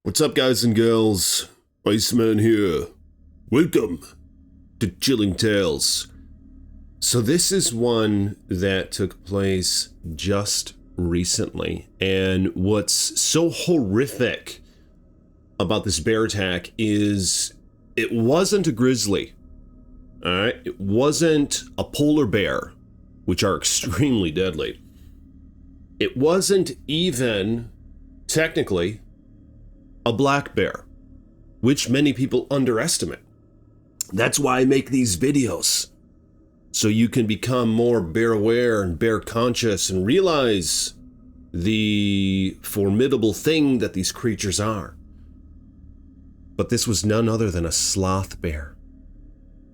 What's up, guys and girls? Iceman here. Welcome to Chilling Tales. So this is one that took place just recently, and what's so horrific about this bear attack is it wasn't a grizzly, all right? It wasn't a polar bear, which are extremely deadly. It wasn't even, technically, a black bear, which many people underestimate. That's why I make these videos, so you can become more bear aware and bear conscious and realize the formidable thing that these creatures are. But this was none other than a sloth bear.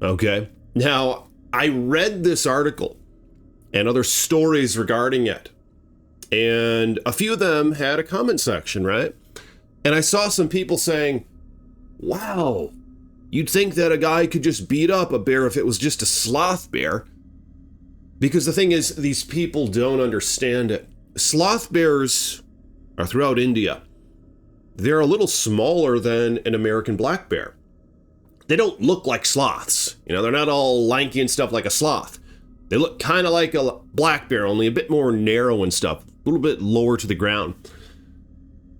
Okay? Now, I read this article and other stories regarding it, and a few of them had a comment section, right? And I saw some people saying, wow, you'd think that a guy could just beat up a bear if it was just a sloth bear. Because the thing is, these people don't understand it. Sloth bears are throughout India. They're a little smaller than an American black bear. They don't look like sloths. You know, they're not all lanky and stuff like a sloth. They look kind of like a black bear, only a bit more narrow and stuff, a little bit lower to the ground.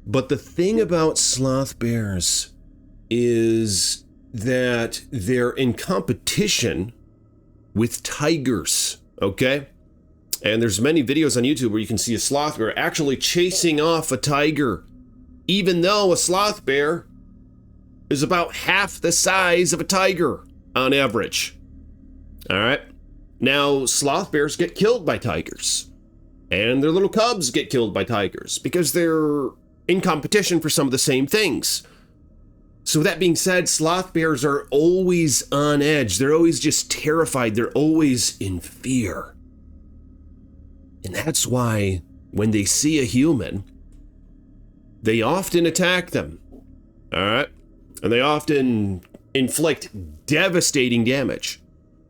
But the thing about sloth bears is that they're in competition with tigers, okay? And there's many videos on YouTube where you can see a sloth bear actually chasing off a tiger, even though a sloth bear is about half the size of a tiger on average. All right? Now, sloth bears get killed by tigers, and their little cubs get killed by tigers because they're in competition for some of the same things. So that being said, sloth bears are always on edge. They're always just terrified. They're always in fear. And that's why when they see a human, they often attack them. All right? And they often inflict devastating damage.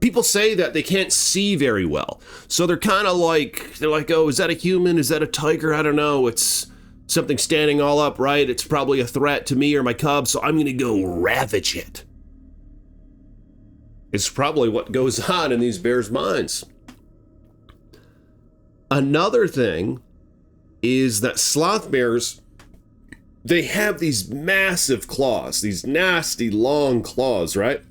People say that they can't see very well. So they're like, oh, is that a human? Is that a tiger? I don't know. It's something standing all upright. It's probably a threat to me or my cubs, so I'm going to go ravage it. It's probably what goes on in these bears' minds. Another thing is that sloth bears, they have these massive claws, these nasty long claws, right?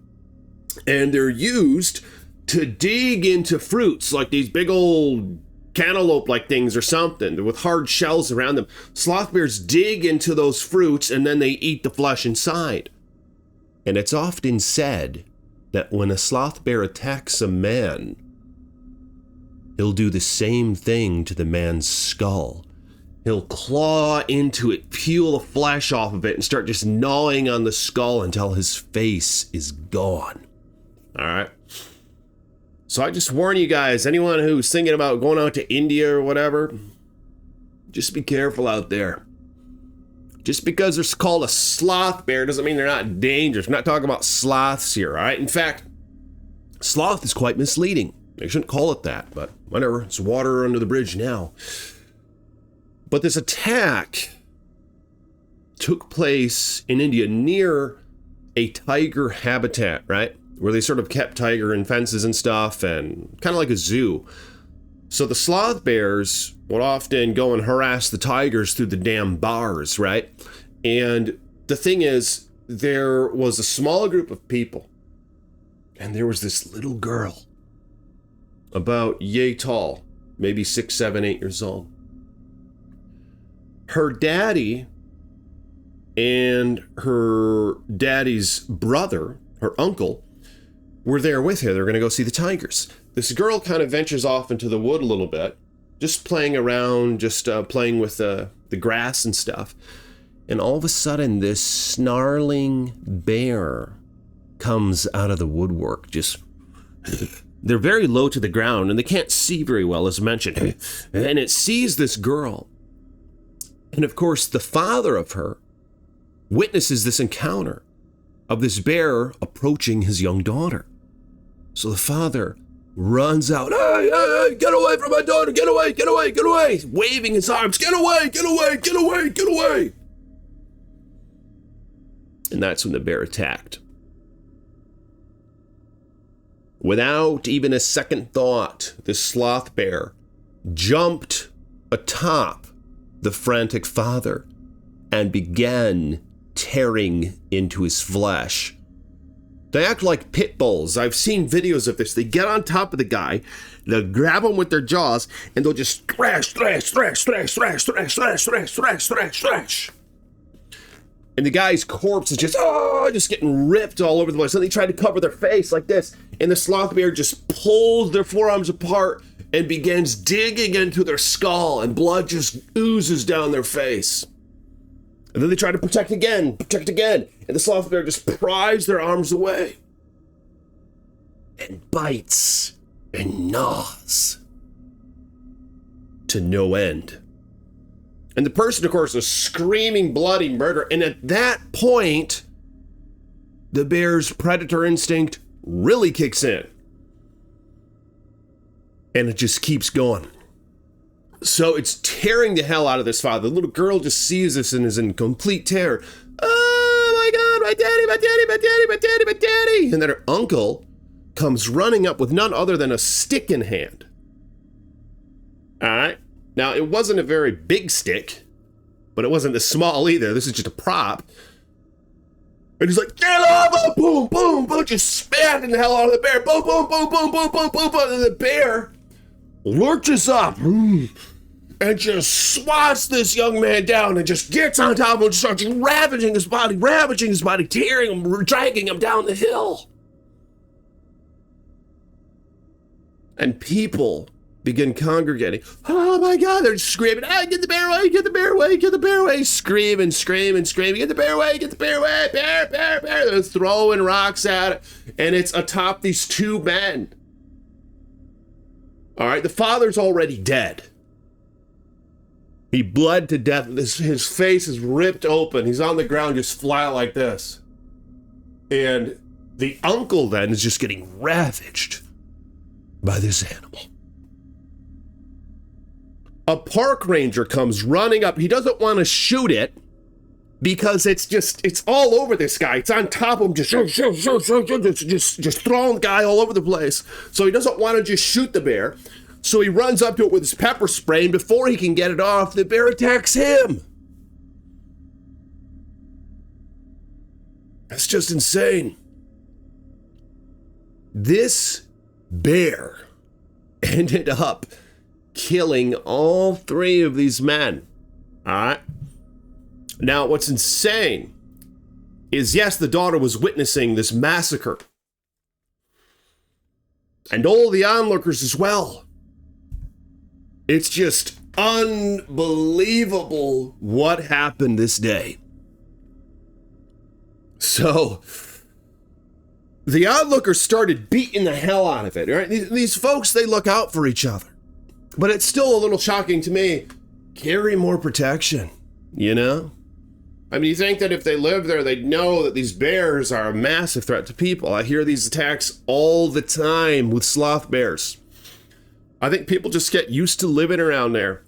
And they're used to dig into fruits, like these big old cantaloupe-like things or something with hard shells around them. Sloth bears dig into those fruits and then they eat the flesh inside. And it's often said that when a sloth bear attacks a man, he'll do the same thing to the man's skull. He'll claw into it, peel the flesh off of it, and start just gnawing on the skull until his face is gone. All right? So I just warn you guys, anyone who's thinking about going out to India or whatever, just be careful out there. Just because they're called a sloth bear doesn't mean they're not dangerous. We're not talking about sloths here, all right? In fact, sloth is quite misleading. They shouldn't call it that, but whatever. It's water under the bridge now. But this attack took place in India near a tiger habitat, right? Where they sort of kept tiger in fences and stuff, and kind of like a zoo. So the sloth bears would often go and harass the tigers through the damn bars, right? And the thing is, there was a small group of people, and there was this little girl, about yay tall, maybe 6, 7, 8 years old. Her daddy and her daddy's brother, her uncle, were there with her. They're going to go see the tigers. This girl kind of ventures off into the wood a little bit, just playing around, just playing with the grass and stuff. And all of a sudden, this snarling bear comes out of the woodwork. They're very low to the ground, and they can't see very well, as mentioned. And it sees this girl. And of course, the father of her witnesses this encounter of this bear approaching his young daughter. So the father runs out, hey, hey, hey, get away from my daughter, get away, get away, get away, waving his arms, get away, get away, get away, get away. And that's when the bear attacked. Without even a second thought, the sloth bear jumped atop the frantic father and began tearing into his flesh. They act like pit bulls. I've seen videos of this. They get on top of the guy, they'll grab him with their jaws, and they'll just thrash. And the guy's corpse is just getting ripped all over the place. And they try to cover their face like this. And the sloth bear just pulls their forearms apart and begins digging into their skull, and blood just oozes down their face. And then they try to protect again. And the sloth bear just pries their arms away and bites and gnaws to no end. And the person, of course, is screaming bloody murder. And at that point, the bear's predator instinct really kicks in. And it just keeps going. So it's tearing the hell out of this father. The little girl just sees this and is in complete terror. Oh my God, my daddy. And then her uncle comes running up with none other than a stick in hand. All right. Now, it wasn't a very big stick, but it wasn't as small either. This is just a prop. And he's like, get over! Boom, boom, boom, just smacking the hell out of the bear. Boom, boom, boom, boom, boom, boom, boom, boom. And the bear lurches up and just swats this young man down and just gets on top of him and starts ravaging his body, tearing him, dragging him down the hill. And people begin congregating. Oh my God, they're screaming, get the bear away, get the bear away, get the bear away. Screaming, get the bear away, bear. They're throwing rocks at it. And it's atop these two men. All right, the father's already dead. He bled to death. His face is ripped open. He's on the ground just flat like this. And the uncle then is just getting ravaged by this animal. A park ranger comes running up. He doesn't want to shoot it because it's all over this guy. It's on top of him, just throwing the guy all over the place. So he doesn't want to just shoot the bear. So he runs up to it with his pepper spray, and before he can get it off, the bear attacks him. That's just insane. This bear ended up killing all three of these men. All right. Now, what's insane is, yes, the daughter was witnessing this massacre. And all the onlookers as well. It's just unbelievable what happened this day. So, the onlookers started beating the hell out of it. Right? These folks, they look out for each other. But it's still a little shocking to me. Carry more protection, you know? I mean, you think that if they lived there, they'd know that these bears are a massive threat to people. I hear these attacks all the time with sloth bears. I think people just get used to living around there.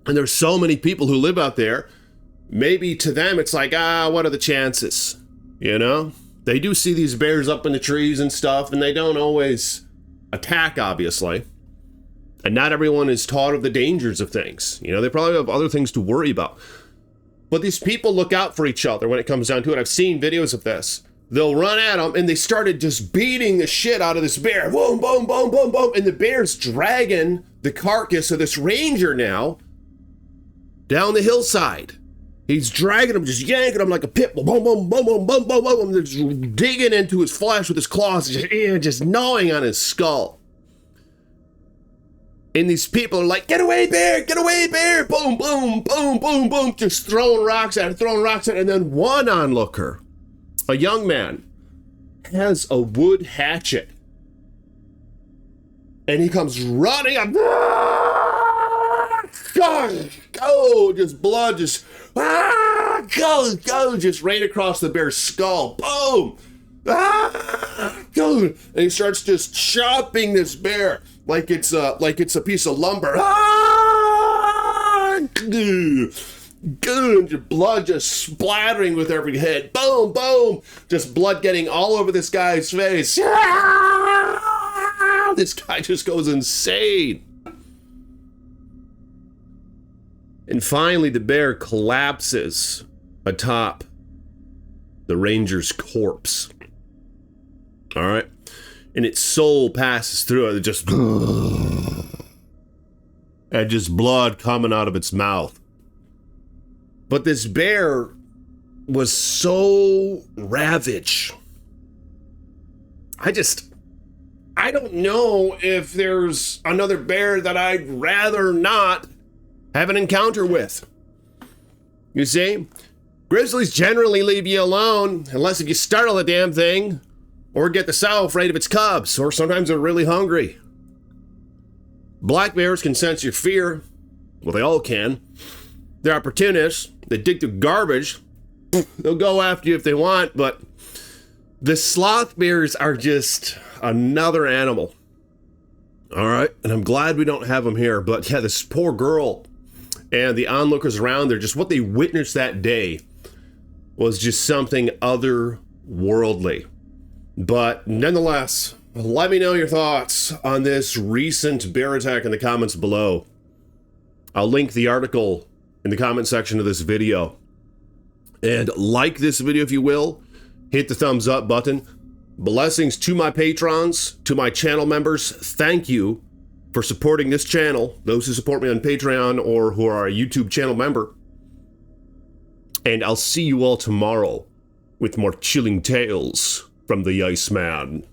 And there's so many people who live out there. Maybe to them, it's like, what are the chances? You know? They do see these bears up in the trees and stuff, and they don't always attack, obviously. And not everyone is taught of the dangers of things. You know, they probably have other things to worry about. But these people look out for each other when it comes down to it. I've seen videos of this. They'll run at them, and they started just beating the shit out of this bear. Boom, boom, boom, boom, boom. And the bear's dragging the carcass of this ranger now down the hillside. He's dragging him, just yanking him like a pit bull. Boom, boom, boom, boom, boom, boom, boom. They're just digging into his flesh with his claws, just gnawing on his skull. And these people are like, get away, bear, boom, boom, boom, boom, boom, just throwing rocks at it. And then one onlooker, a young man, has a wood hatchet. And he comes running up. Go, just blood, just, go, just right across the bear's skull. Boom. Go. And he starts just chopping this bear like it's a piece of lumber. Good, your blood just splattering with every hit. Boom, boom. Just blood getting all over this guy's face. This guy just goes insane. And finally, the bear collapses atop the ranger's corpse. All right. And its soul passes through it. It just... and just blood coming out of its mouth. But this bear was so ravaged. I don't know if there's another bear that I'd rather not have an encounter with. You see? Grizzlies generally leave you alone, unless if you startle the damn thing, or get the sow afraid of its cubs, or sometimes they're really hungry. Black bears can sense your fear. Well, they all can. They're opportunists. They dig through garbage. They'll go after you if they want, but the sloth bears are just another animal. All right, and I'm glad we don't have them here, but yeah, this poor girl and the onlookers around there, just what they witnessed that day was just something otherworldly. But nonetheless, let me know your thoughts on this recent bear attack in the comments below. I'll link the article in the comment section of this video. And like this video if you will. Hit the thumbs up button. Blessings to my patrons, to my channel members. Thank you for supporting this channel. Those who support me on Patreon or who are a YouTube channel member. And I'll see you all tomorrow with more chilling tales from the Iceman.